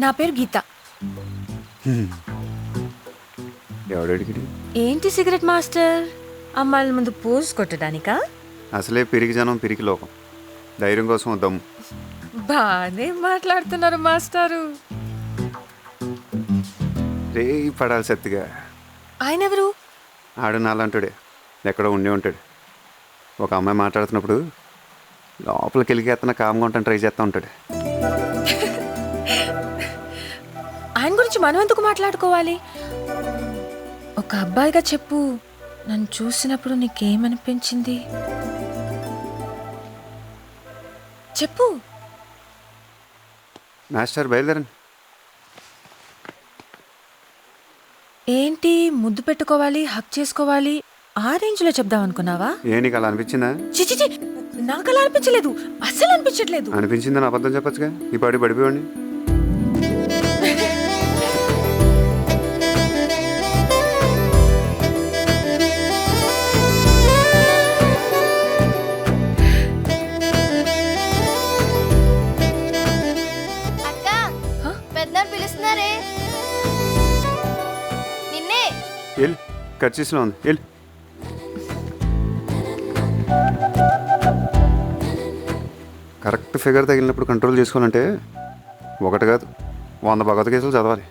నా పేరు గీత. ఎవడడికి ఏంటి సిగరెట్ మాస్టర్? అమ్మాయిల ముందు పోజ్ కొట్టడానికా? అసలే పిరికి జనం పిరికి లోకం. ధైర్యం కోసం దమ్ము. బానే మాట్లాడుతున్నారు మాస్టారు. రే పడాలి సత్తిగా. ఆయన ఎవరు? ఆడు నాలంటాడే, ఎక్కడో ఉండే ఉంటాడు. ఒక అమ్మాయి మాట్లాడుతున్నప్పుడు లోపలికి వెళ్ళికేస్తున్న కామ్గా ఉంటాను ట్రై చేస్తూ ఉంటాడు. ఆయన గురించి మనం ఎందుకు మాట్లాడుకోవాలి? ఒక అబ్బాయిగా చెప్పు, నన్ను చూసినప్పుడు నీకేమనిపించింది చెప్పు. మాస్టర్ బయలుదేరండి. ఏంటి ముద్దు పెట్టుకోవాలి, హక్ చేసుకోవాలి, ఆ రేంజ్లో చెప్దాం అనుకున్నావా? ఏ నీకు అలా అనిపించిందా? చిచి, నాకు అలా అనిపించలేదు, అస్సలు అనిపించట్లేదు. అనిపించిందని అబద్ధం చెప్పచ్చుగా. ఈ పాడి పడిపోయండి. అక్క పెద్దలు పిలుస్తున్నారే నిన్నే. వెళ్ళి ఖర్చీస్లో ఉంది వెళ్ళి. కరెక్ట్ ఫిగర్ తగిలినప్పుడు కంట్రోల్ చేసుకోవాలంటే ఒకటి కాదు 100 భగవద్గీతలు చదవాలి.